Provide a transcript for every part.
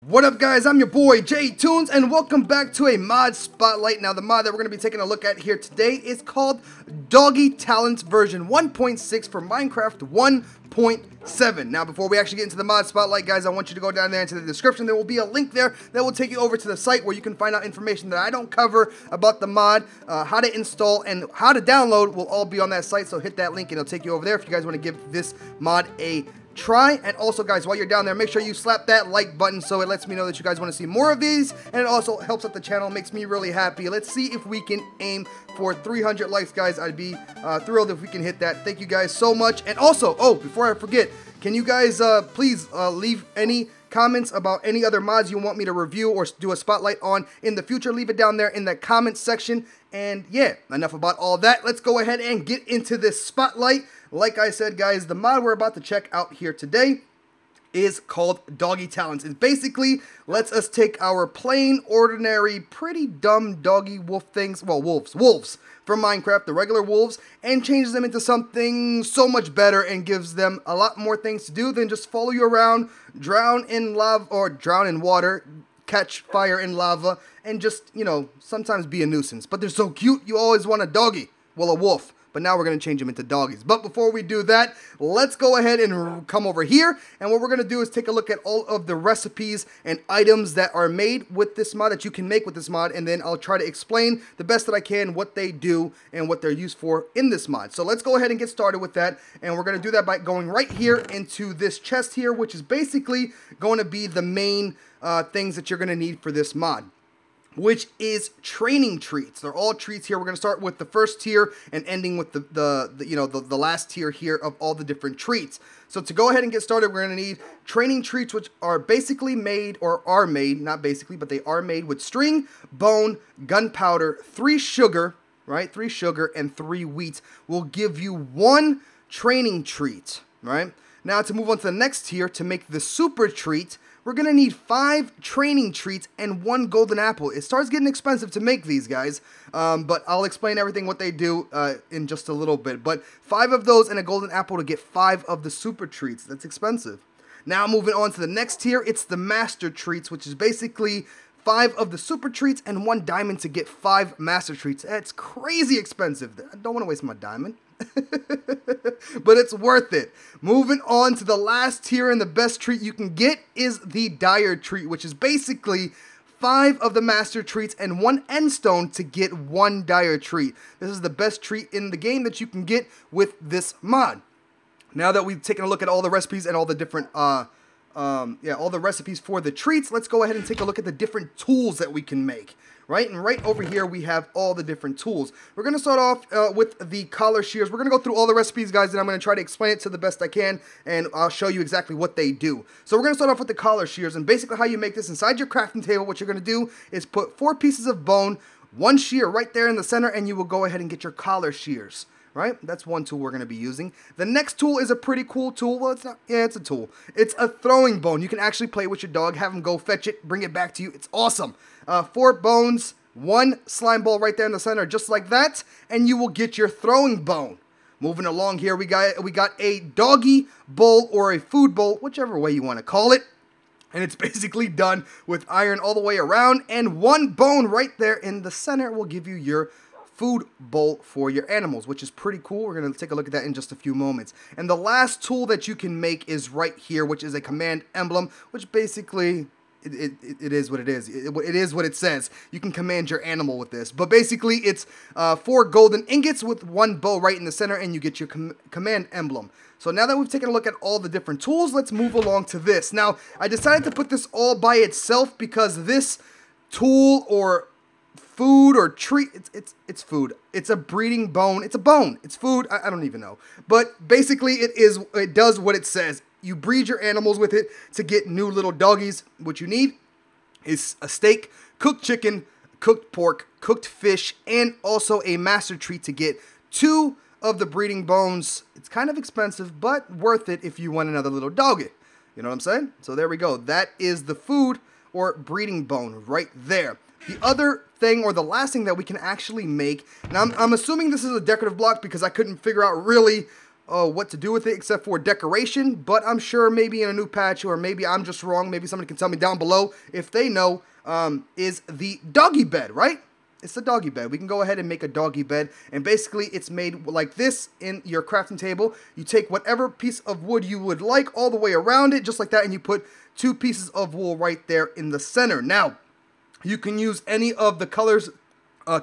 What up guys, I'm your boy J-Tunes and welcome back to a mod spotlight. Now the mod that we're going to be taking a look at here today is called Doggy Talents version 1.6 for Minecraft 1.7. Now before we actually get into the mod spotlight guys, I want you to go down there into the description. There will be a link there that will take you over to the site where you can find out information that I don't cover about the mod, how to install and how to download will all be on that site. So hit that link and it'll take you over there if you guys want to give this mod a try. And also guys, while you're down there, make sure you slap that like button so it lets me know that you guys want to see more of these, and it also helps out the channel, makes me really happy. Let's see if we can aim for 300 likes guys. I'd be thrilled if we can hit that. Thank you guys so much. And also, oh, before I forget, can you guys please leave any comments about any other mods you want me to review or do a spotlight on in the future? Leave it down there in the comment section. And yeah, enough about all that. Let's go ahead and get into this spotlight. Like I said guys, the mod we're about to check out here today is called Doggy Talents. It basically lets us take our plain, ordinary, pretty dumb doggy wolf things, well, wolves from Minecraft, the regular wolves, and changes them into something so much better and gives them a lot more things to do than just follow you around, drown in lava, or drown in water, catch fire in lava, and just, you know, sometimes be a nuisance. But they're so cute, you always want a doggy, well, a wolf. But now we're going to change them into doggies. But before we do that, let's go ahead and come over here. And what we're going to do is take a look at all of the recipes and items that are made with this mod, that you can make with this mod. And then I'll try to explain the best that I can what they do and what they're used for in this mod. So let's go ahead and get started with that. And we're going to do that by going right here into this chest here, which is basically going to be the main things that you're going to need for this mod, which is training treats. They're all treats here. We're going to start with the first tier and ending with the last tier here of all the different treats. So to go ahead and get started, we're going to need training treats, which are basically made, or are made, not basically, but they are made with string, bone, gunpowder, 3 sugar, right? 3 sugar and 3 wheat will give you 1 training treat, right? Now to move on to the next tier, to make the super treat, we're going to need 5 training treats and 1 golden apple. It starts getting expensive to make these guys, but I'll explain everything what they do in just a little bit. But 5 of those and a golden apple to get 5 of the super treats. That's expensive. Now moving on to the next tier, it's the master treats, which is basically 5 of the super treats and 1 diamond to get 5 master treats. That's crazy expensive. I don't want to waste my diamond. But it's worth it. Moving on to the last tier, and the best treat you can get is the dire treat, which is basically 5 of the master treats and 1 end stone to get 1 dire treat. This is the best treat in the game that you can get with this mod. Now that we've taken a look at all the recipes and all the different all the recipes for the treats, let's go ahead and take a look at the different tools that we can make. Right, and right over here we have all the different tools. We're going to start off with the collar shears. We're going to go through all the recipes, guys, and I'm going to try to explain it to the best I can, and I'll show you exactly what they do. So we're going to start off with the collar shears, and basically how you make this inside your crafting table. What you're going to do is put 4 pieces of bone, 1 shear right there in the center, and you will go ahead and get your collar shears. Right? That's one tool we're going to be using. The next tool is a pretty cool tool. Well, it's not, yeah, it's a tool. It's a throwing bone. You can actually play with your dog, have him go fetch it, bring it back to you. It's awesome. 4 bones, 1 slime ball right there in the center, just like that, and you will get your throwing bone. Moving along here, we got a doggy bowl or a food bowl, whichever way you want to call it. And it's basically done with iron all the way around, and 1 bone right there in the center will give you your food bowl for your animals, which is pretty cool. We're going to take a look at that in just a few moments. And the last tool that you can make is right here, which is a command emblem, which basically it is what it is. It is what it says. You can command your animal with this. But basically it's 4 golden ingots with 1 bow right in the center, and you get your command emblem. So now that we've taken a look at all the different tools, let's move along to this. Now, I decided to put this all by itself because this tool or food or treat, it's food. It's a breeding bone. It's a bone. It's food. I don't even know. But basically it does what it says. You breed your animals with it to get new little doggies. What you need is a steak, cooked chicken, cooked pork, cooked fish, and also a master treat to get 2 of the breeding bones. It's kind of expensive, but worth it if you want another little doggy. You know what I'm saying? So there we go. That is the food or breeding bone right there. The other thing, or the last thing that we can actually make, and I'm assuming this is a decorative block because I couldn't figure out really what to do with it except for decoration, but I'm sure maybe in a new patch, or maybe I'm just wrong, maybe somebody can tell me down below if they know, is the doggy bed, right? It's the doggy bed. We can go ahead and make a doggy bed, and basically it's made like this in your crafting table. You take whatever piece of wood you would like all the way around it, just like that, and you put 2 pieces of wool right there in the center. Now, you can use any of the colors,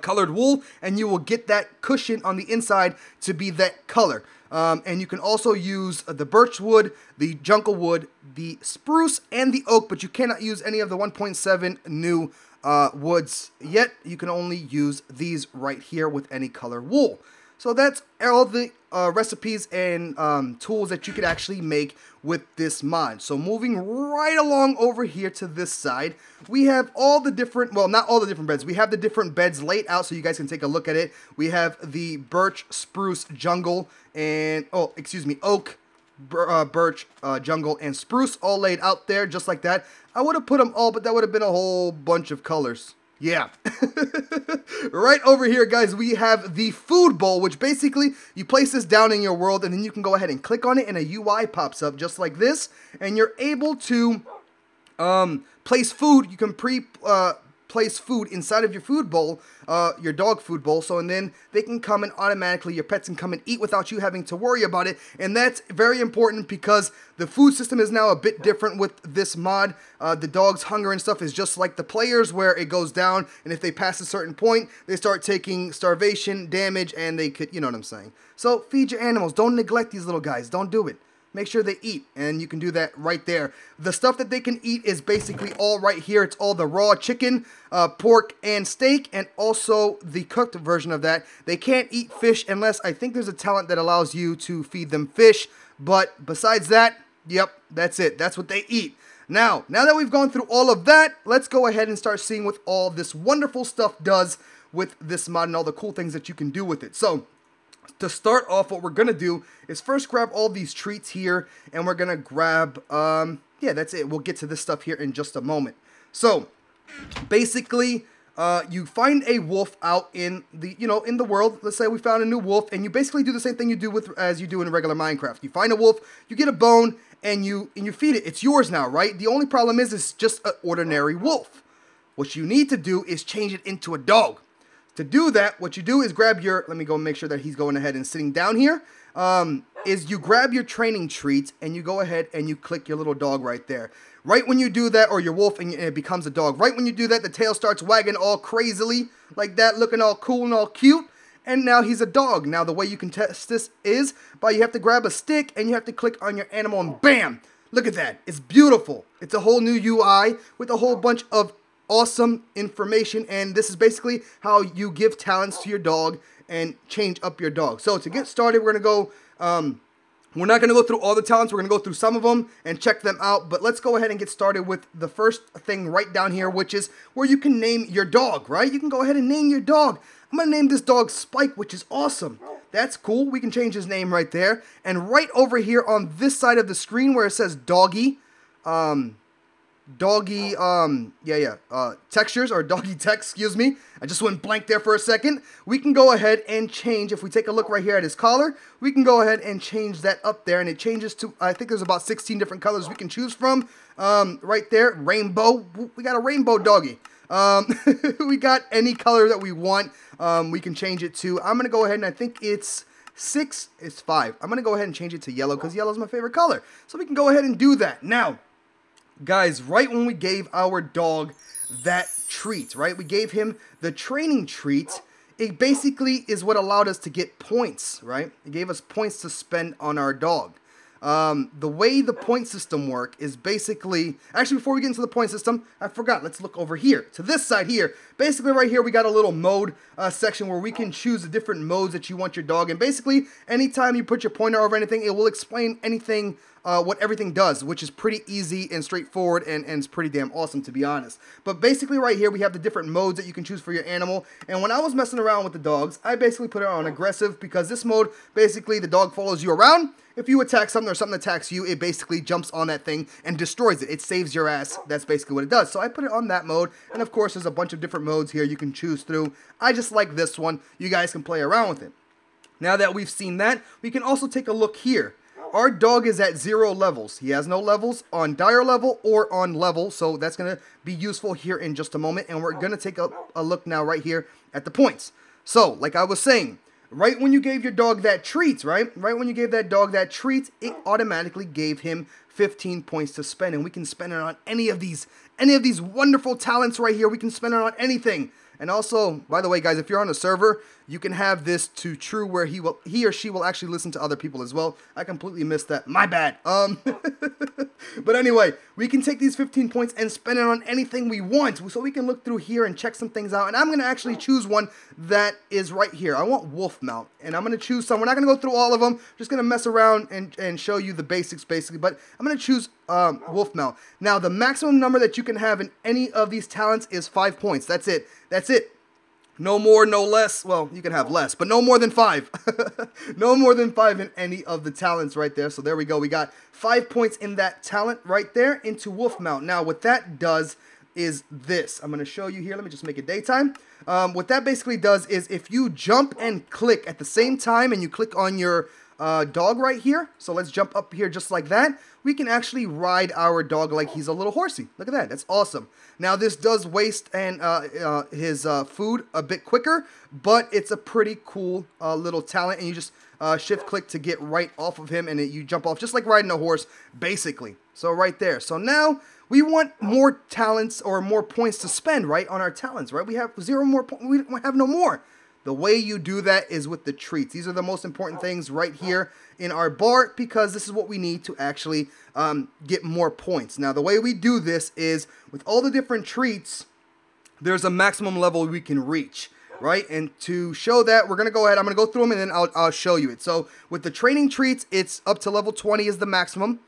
colored wool, and you will get that cushion on the inside to be that color. And you can also use the birch wood, the jungle wood, the spruce, and the oak, but you cannot use any of the 1.7 new woods yet. You can only use these right here with any color wool. So that's all the recipes and tools that you could actually make with this mod. So moving right along over here to this side, we have all the different, well, not all the different beds. We have the different beds laid out so you guys can take a look at it. We have the birch, spruce, jungle, and, oh, excuse me, oak, birch, jungle, and spruce all laid out there just like that. I would have put them all, but that would have been a whole bunch of colors. Yeah. Right over here, guys, we have the food bowl, which basically you place this down in your world, and then you can go ahead and click on it, and a UI pops up just like this, and you're able to place food. You can place food inside of your food bowl, your dog food bowl, so and then they can come and automatically, your pets can come and eat without you having to worry about it. And that's very important because the food system is now a bit different with this mod. The dog's hunger and stuff is just like the players, where it goes down, and if they pass a certain point, they start taking starvation damage, and they could, you know what I'm saying. So feed your animals. Don't neglect these little guys. Don't do it. Make sure they eat, and you can do that right there. The stuff that they can eat is basically all right here. It's all the raw chicken, pork, and steak, and also the cooked version of that. They can't eat fish unless, I think there's a talent that allows you to feed them fish, but besides that, yep, that's it. That's what they eat. Now that we've gone through all of that, let's go ahead and start seeing what all this wonderful stuff does with this mod and all the cool things that you can do with it. So, to start off, what we're going to do is first grab all these treats here, and we're going to grab, yeah, that's it. We'll get to this stuff here in just a moment. So, basically, you find a wolf out in the, in the world. Let's say we found a new wolf, and you basically do the same thing you do as you do in regular Minecraft. You find a wolf, you get a bone, and you feed it. It's yours now, right? The only problem is it's just an ordinary wolf. What you need to do is change it into a dog. To do that, what you do is grab your, let me go make sure that he's going ahead and sitting down here, is you grab your training treats, and you go ahead and you click your little dog right there. Right when you do that, or your wolf, and it becomes a dog, right when you do that, the tail starts wagging all crazily, like that, looking all cool and all cute, and now he's a dog. Now, the way you can test this is by you have to grab a stick, and you have to click on your animal, and bam! Look at that. It's beautiful. It's a whole new UI with a whole bunch of awesome information, and this is basically how you give talents to your dog and change up your dog. So to get started, we're going to go, we're not going to go through all the talents. We're going to go through some of them and check them out, but let's go ahead and get started with the first thing right down here, which is where you can name your dog, right? You can go ahead and name your dog. I'm going to name this dog Spike, which is awesome. That's cool. We can change his name right there. And right over here on this side of the screen where it says doggy, textures, or doggy text, excuse me. I just went blank there for a second. We can go ahead and change, if we take a look right here at his collar, we can go ahead and change that up there, and it changes to, I think there's about 16 different colors we can choose from. Right there, rainbow. We got a rainbow doggy. We got any color that we want. We can change it to, I'm going to go ahead and I think it's 5. I'm going to go ahead and change it to yellow because yellow is my favorite color. So we can go ahead and do that. Now, guys, right when we gave our dog that treat, right? We gave him the training treat. It basically is what allowed us to get points, right? It gave us points to spend on our dog. The way the point system work is basically, actually before we get into the point system, I forgot, let's look over here, to this side here. Basically right here we got a little mode section where we can choose the different modes that you want your dog, and basically anytime you put your pointer over anything, it will explain anything, what everything does, which is pretty easy and straightforward, and it's pretty damn awesome, to be honest. But basically right here we have the different modes that you can choose for your animal, and when I was messing around with the dogs, I basically put it on aggressive, because this mode, basically the dog follows you around. If you attack something or something attacks you, it basically jumps on that thing and destroys it. It saves your ass. That's basically what it does. So I put it on that mode, and of course there's a bunch of different modes here you can choose through. I just like this one. You guys can play around with it. Now that we've seen that, we can also take a look here. Our dog is at 0 levels. He has no levels on dire level or on level, so that's going to be useful here in just a moment. And we're going to take a look now right here at the points. So, like I was saying, right when you gave your dog that treat, right when you gave that dog that treat, it automatically gave him 15 points to spend. And we can spend it on any of these wonderful talents right here. We can spend it on anything. And also, by the way, guys, if you're on a server, you can have this to true where he or she will actually listen to other people as well. I completely missed that. My bad. But anyway, we can take these 15 points and spend it on anything we want. So we can look through here and check some things out. And I'm going to actually choose one that is right here. I want Wolf Mount. And I'm going to choose some. We're not going to go through all of them. Just going to mess around and show you the basics, basically. But I'm going to choose Wolf Mount. Now, the maximum number that you can have in any of these talents is 5 points. That's it. That's it. No more, no less. Well, you can have less, but no more than 5. No more than 5 in any of the talents right there. So there we go. We got 5 points in that talent right there into Wolf Mount. Now, what that does is this. I'm going to show you here. Let me just make it daytime. What that basically does is if you jump and click at the same time and you click on your dog right here. So let's jump up here just like that. We can actually ride our dog like he's a little horsey. Look at that. That's awesome. Now, this does waste and his food a bit quicker, but it's a pretty cool little talent. And you just shift click to get right off of him, and you jump off just like riding a horse, basically. So right there. So now we want more talents or more points to spend, right, on our talents, right? We have 0 more points. We have no more. The way you do that is with the treats. These are the most important things right here in our bar because this is what we need to actually get more points. Now, the way we do this is with all the different treats, there's a maximum level we can reach, right? And to show that, we're going to go ahead. I'm going to go through them and then I'll show you it. So with the training treats, it's up to level 20 is the maximum.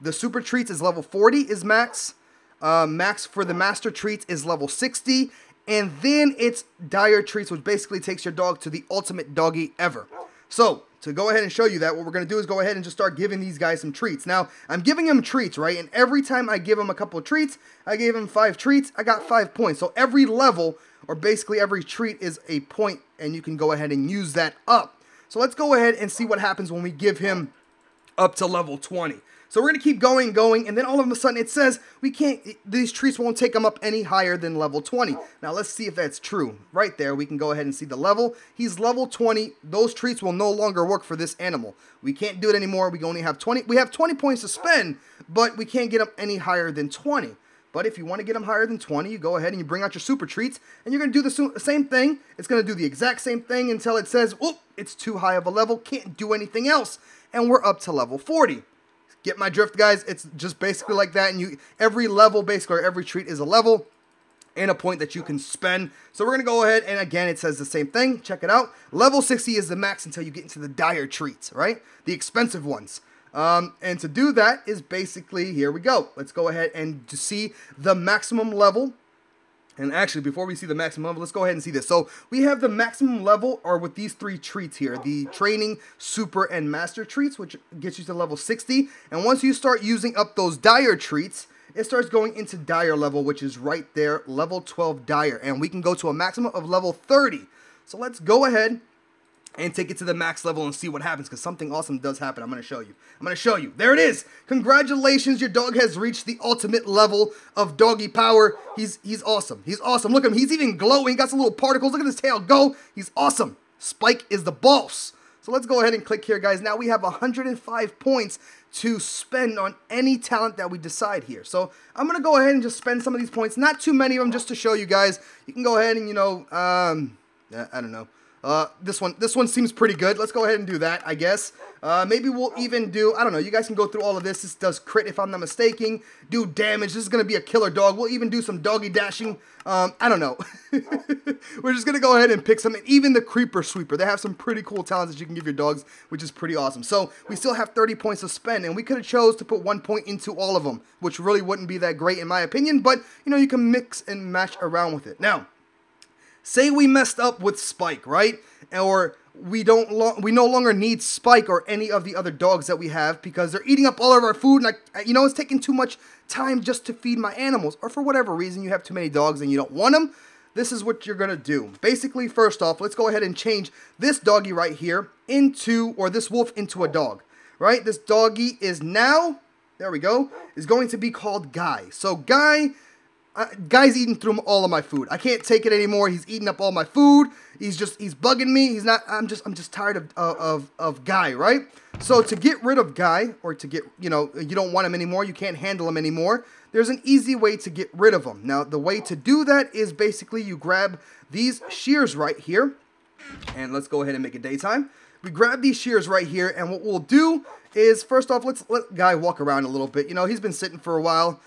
The super treats is level 40 is max. Max for the master treats is level 60. And then it's dire treats, which basically takes your dog to the ultimate doggy ever. So, to go ahead and show you that, what we're going to do is go ahead and just start giving these guys some treats. Now, I'm giving them treats, right? And every time I give them a couple of treats, I gave them 5 treats, I got 5 points. So, every level, or basically every treat is a point, and you can go ahead and use that up. So, let's go ahead and see what happens when we give him up to level 20. So we're going to keep going, and then all of a sudden it says these treats won't take him up any higher than level 20. Now let's see if that's true. Right there, we can go ahead and see the level. He's level 20. Those treats will no longer work for this animal. We can't do it anymore. We only have 20. We have 20 points to spend, but we can't get him any higher than 20. But if you want to get them higher than 20, you go ahead and you bring out your super treats, and you're going to do the same thing. It's going to do the exact same thing until it says, oh, it's too high of a level, can't do anything else. And we're up to level 40. Get my drift, guys? It's just basically like that, and every level, basically, or every treat is a level and a point that you can spend. So we're going to go ahead, and again, it says the same thing. Check it out. Level 60 is the max until you get into the dire treats, right? The expensive ones. And to do that is basically, here we go. Let's go ahead and to see the maximum level. And actually, before we see the maximum level, let's go ahead and see this. So we have the maximum level are with these 3 treats here. The training, super, and master treats, which gets you to level 60. And once you start using up those dire treats, it starts going into dire level, which is right there, level 12 dire. And we can go to a maximum of level 30. So let's go ahead and take it to the max level and see what happens, because something awesome does happen. I'm going to show you. I'm going to show you. There it is. Congratulations, your dog has reached the ultimate level of doggy power. He's awesome. He's awesome. Look at him. He's even glowing. He got some little particles. Look at his tail go. He's awesome. Spike is the boss. So let's go ahead and click here, guys. Now we have 105 points to spend on any talent that we decide here. So I'm going to go ahead and just spend some of these points. Not too many of them, just to show you guys. You can go ahead and, I don't know. This one seems pretty good. Let's go ahead and do that, I guess. Maybe we'll even do, I don't know, you guys can go through all of this. This does crit, if I'm not mistaken. Do damage. This is going to be a killer dog. We'll even do some doggy dashing. I don't know. We're just going to go ahead and pick some. And even the creeper sweeper. They have some pretty cool talents that you can give your dogs, which is pretty awesome. So we still have 30 points to spend, and we could have chose to put 1 point into all of them, which really wouldn't be that great in my opinion. But, you can mix and match around with it. Now, say we messed up with Spike, right? Or we no longer need Spike or any of the other dogs that we have because they're eating up all of our food, and it's taking too much time just to feed my animals. Or for whatever reason, you have too many dogs and you don't want them. this is what you're going to do. Basically, first off, let's go ahead and change this doggy right here into, or this wolf into a dog, right? This doggy is now, there we go, is going to be called Guy. So Guy's eating through all of my food. I can't take it anymore. He's eating up all my food. He's bugging me. He's not, I'm just tired of Guy, right? So to get rid of Guy, or to get, you don't want him anymore, you can't handle him anymore, there's an easy way to get rid of him. Now, the way to do that is basically you grab these shears right here, and let's go ahead and make it daytime. We grab these shears right here, and what we'll do is, first off, let's let Guy walk around a little bit. He's been sitting for a while,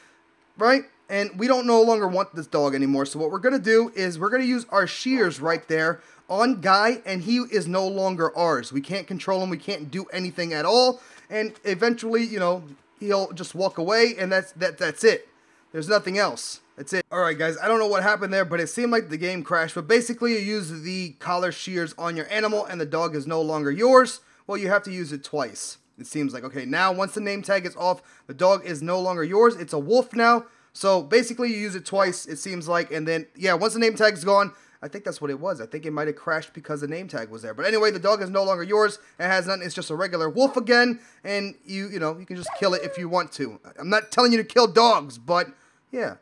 right? And we don't no longer want this dog anymore. So what we're going to do is we're going to use our shears right there on Guy, and he is no longer ours. We can't control him. We can't do anything at all. And eventually, he'll just walk away, and that's it. There's nothing else. That's it. Alright guys, I don't know what happened there, but it seemed like the game crashed. But basically, you use the collar shears on your animal, and the dog is no longer yours. Well, you have to use it twice. It seems like, okay, now once the name tag is off, the dog is no longer yours. It's a wolf now. So basically, you use it twice, it seems like, and then, yeah, once the name tag's gone, I think that's what it was. I think it might have crashed because the name tag was there. But anyway, the dog is no longer yours. It has nothing. It's just a regular wolf again, and you can just kill it if you want to. I'm not telling you to kill dogs, but yeah.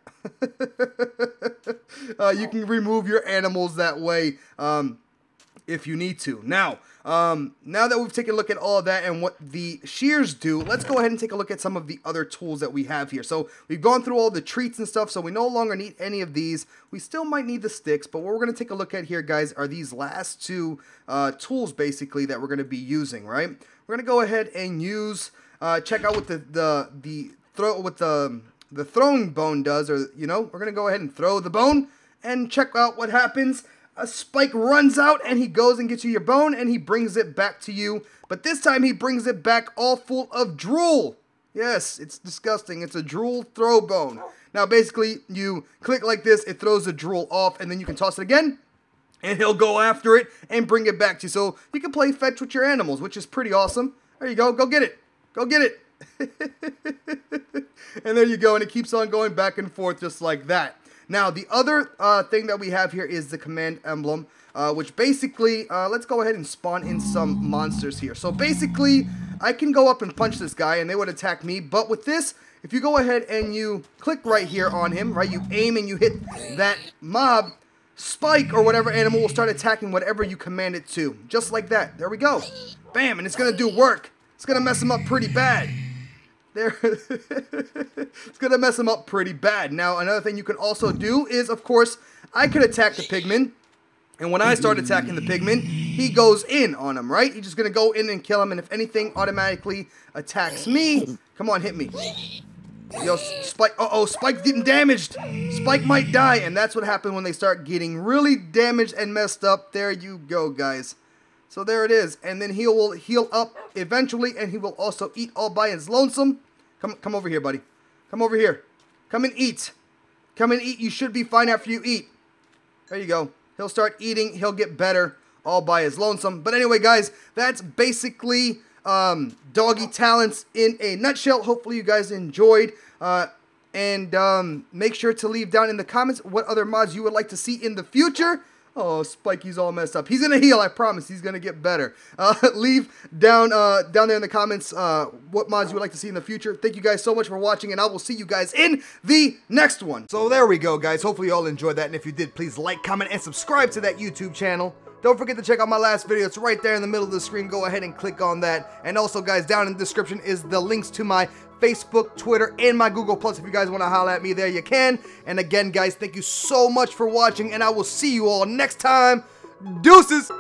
You can remove your animals that way if you need to. Now that we've taken a look at all of that and what the shears do, let's go ahead and take a look at some of the other tools that we have here. So we've gone through all the treats and stuff, so we no longer need any of these. We still might need the sticks, but what we're going to take a look at here, guys, are these last two tools, basically, that we're going to be using, right? We're going to go ahead and use, check out what the throwing bone does, or, we're going to go ahead and throw the bone and check out what happens. A Spike runs out, and he goes and gets you your bone, and he brings it back to you. But this time, he brings it back all full of drool. Yes, it's disgusting. It's a drool throw bone. Now, basically, you click like this, it throws the drool off, and then you can toss it again, and he'll go after it and bring it back to you. So you can play fetch with your animals, which is pretty awesome. There you go. Go get it. Go get it. And there you go, and it keeps on going back and forth just like that. Now, the other thing that we have here is the command emblem, which basically, let's go ahead and spawn in some monsters here. So basically, I can go up and punch this guy, and they would attack me. But with this, if you go ahead and you click right here on him, right, you aim and you hit that mob, Spike or whatever animal will start attacking whatever you command it to. Just like that. There we go. Bam, and it's going to do work. It's going to mess him up pretty bad. There, it's going to mess him up pretty bad. Now, another thing you can also do is, of course, I could attack the pigman. And when I start attacking the pigman, he goes in on him, right? He's just going to go in and kill him. And if anything automatically attacks me, come on, hit me. Yo, Spike, uh-oh, Spike's getting damaged. Spike might die. And that's what happens when they start getting really damaged and messed up. There you go, guys. So there it is. And then he will heal up eventually, and he will also eat all by his lonesome. Come over here, buddy. Come over here. Come and eat. Come and eat. You should be fine after you eat. There you go. He'll start eating. He'll get better all by his lonesome. But anyway, guys, that's basically Doggy Talents in a nutshell. Hopefully you guys enjoyed. And make sure to leave down in the comments what other mods you would like to see in the future. Oh, Spikey's all messed up. He's going to heal, I promise. He's going to get better. Leave down there in the comments what mods you would like to see in the future. Thank you guys so much for watching, and I will see you guys in the next one. So there we go, guys. Hopefully you all enjoyed that, and if you did, please like, comment, and subscribe to that YouTube channel. Don't forget to check out my last video. It's right there in the middle of the screen. Go ahead and click on that. And also, guys, down in the description is the links to my Facebook, Twitter, and my Google+. If you guys want to holler at me there, you can. And again, guys, thank you so much for watching, and I will see you all next time. Deuces!